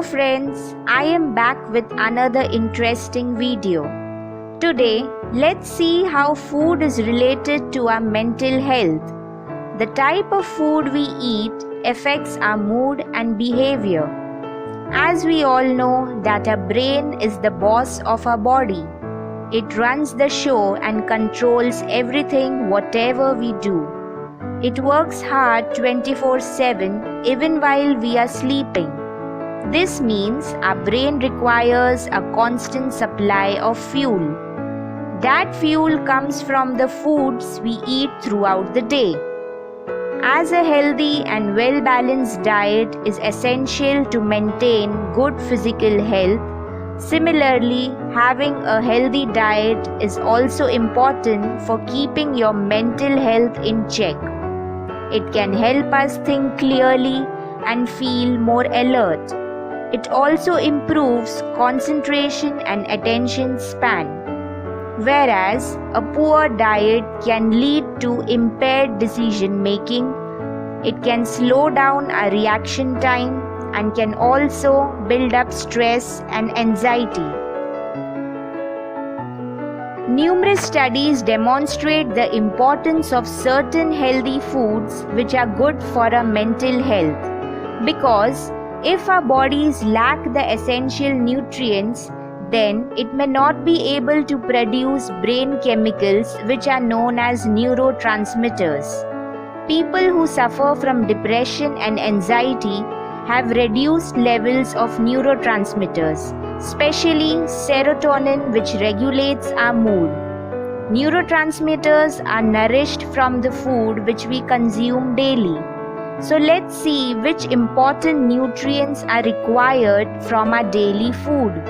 friends, I am back with another interesting video. Today, let's see how food is related to our mental health. The type of food we eat affects our mood and behavior. As we all know that our brain is the boss of our body. It runs the show and controls everything whatever we do. It works hard 24/7 even while we are sleeping. This means our brain requires a constant supply of fuel. That fuel comes from the foods we eat throughout the day. As a healthy and well-balanced diet is essential to maintain good physical health, similarly, having a healthy diet is also important for keeping your mental health in check. It can help us think clearly and feel more alert. It also improves concentration and attention span. Whereas a poor diet can lead to impaired decision making, it can slow down our reaction time and can also build up stress and anxiety. Numerous studies demonstrate the importance of certain healthy foods which are good for our mental health, because if our bodies lack the essential nutrients, then it may not be able to produce brain chemicals which are known as neurotransmitters. People who suffer from depression and anxiety have reduced levels of neurotransmitters, especially serotonin, which regulates our mood. Neurotransmitters are nourished from the food which we consume daily. So let's see which important nutrients are required from our daily food.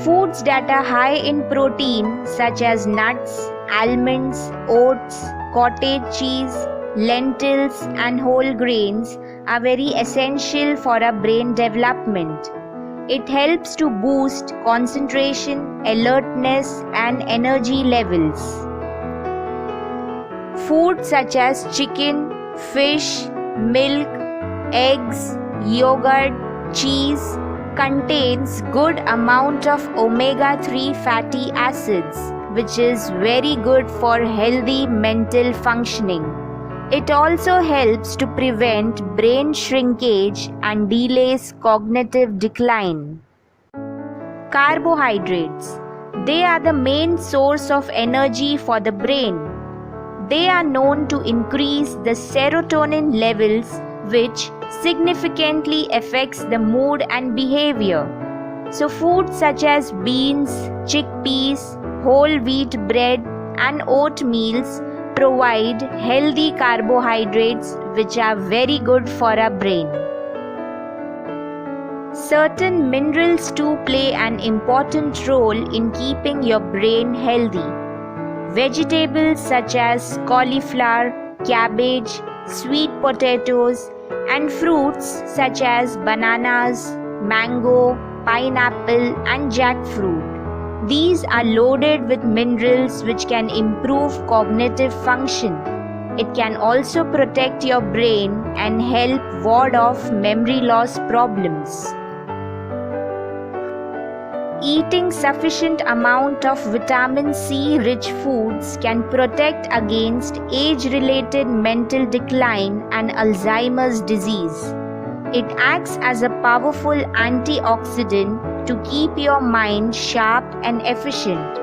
Foods that are high in protein, such as nuts, almonds, oats, cottage cheese, lentils and whole grains, are very essential for our brain development. It helps to boost concentration, alertness and energy levels. Food such as chicken, fish, milk, eggs, yogurt, cheese contains good amount of omega-3 fatty acids, which is very good for healthy mental functioning. It also helps to prevent brain shrinkage and delays cognitive decline. Carbohydrates. They are the main source of energy for the brain. They are known to increase the serotonin levels, which significantly affects the mood and behavior. So foods such as beans, chickpeas, whole wheat bread and oatmeals provide healthy carbohydrates which are very good for our brain. Certain minerals too play an important role in keeping your brain healthy. Vegetables such as cauliflower, cabbage, sweet potatoes and fruits such as bananas, mango, pineapple and jackfruit. These are loaded with minerals which can improve cognitive function. It can also protect your brain and help ward off memory loss problems. Eating sufficient amount of vitamin C rich foods can protect against age-related mental decline and Alzheimer's disease. It acts as a powerful antioxidant to keep your mind sharp and efficient.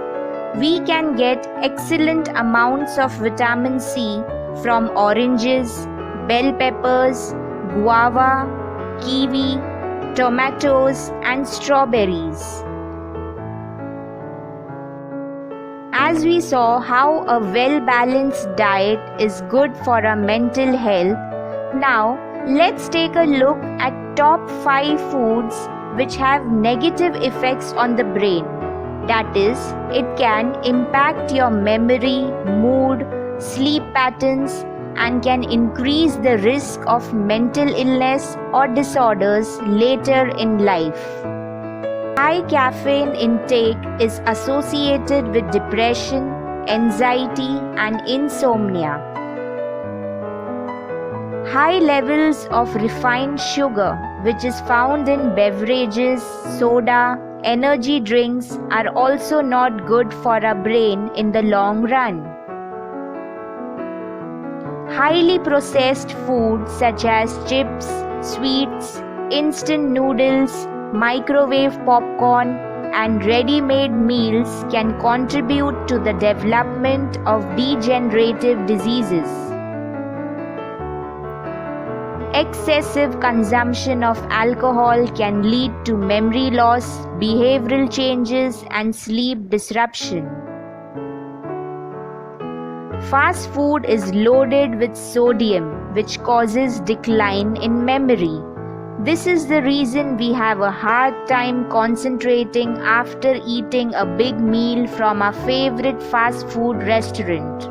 We can get excellent amounts of vitamin C from oranges, bell peppers, guava, kiwi, tomatoes and strawberries. As we saw how a well-balanced diet is good for our mental health, now let's take a look at top 5 foods which have negative effects on the brain. That is, it can impact your memory, mood, sleep patterns and can increase the risk of mental illness or disorders later in life. High caffeine intake is associated with depression, anxiety and insomnia. High levels of refined sugar, which is found in beverages, soda, energy drinks, are also not good for our brain in the long run. Highly processed food such as chips, sweets, instant noodles, microwave popcorn, and ready-made meals can contribute to the development of degenerative diseases. Excessive consumption of alcohol can lead to memory loss, behavioral changes, and sleep disruption. Fast food is loaded with sodium, which causes decline in memory. This is the reason we have a hard time concentrating after eating a big meal from our favorite fast food restaurant.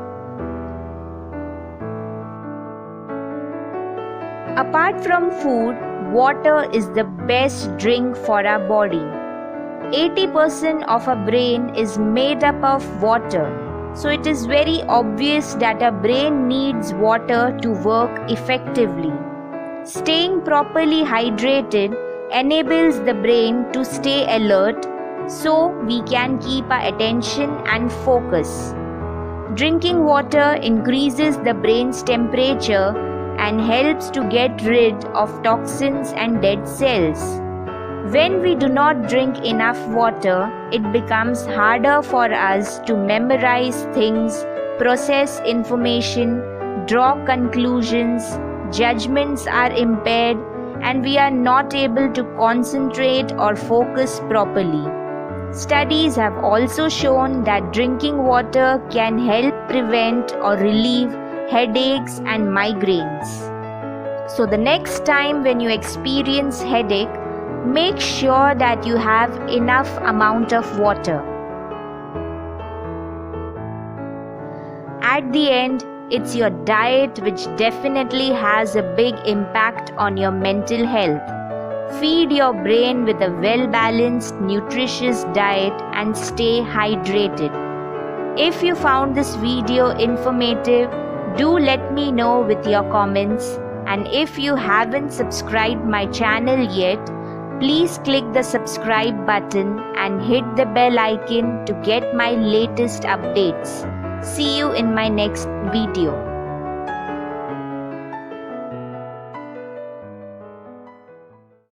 Apart from food, water is the best drink for our body. 80% of our brain is made up of water, so it is very obvious that our brain needs water to work effectively. Staying properly hydrated enables the brain to stay alert so we can keep our attention and focus. Drinking water increases the brain's temperature and helps to get rid of toxins and dead cells. When we do not drink enough water, it becomes harder for us to memorize things, process information, draw conclusions, judgments are impaired, and we are not able to concentrate or focus properly. Studies have also shown that drinking water can help prevent or relieve headaches and migraines. So the next time when you experience headache, make sure that you have enough amount of water. At the end, it's your diet which definitely has a big impact on your mental health. Feed your brain with a well-balanced, nutritious diet and stay hydrated. If you found this video informative, do let me know with your comments, and if you haven't subscribed my channel yet, please click the subscribe button and hit the bell icon to get my latest updates. See you in my next video.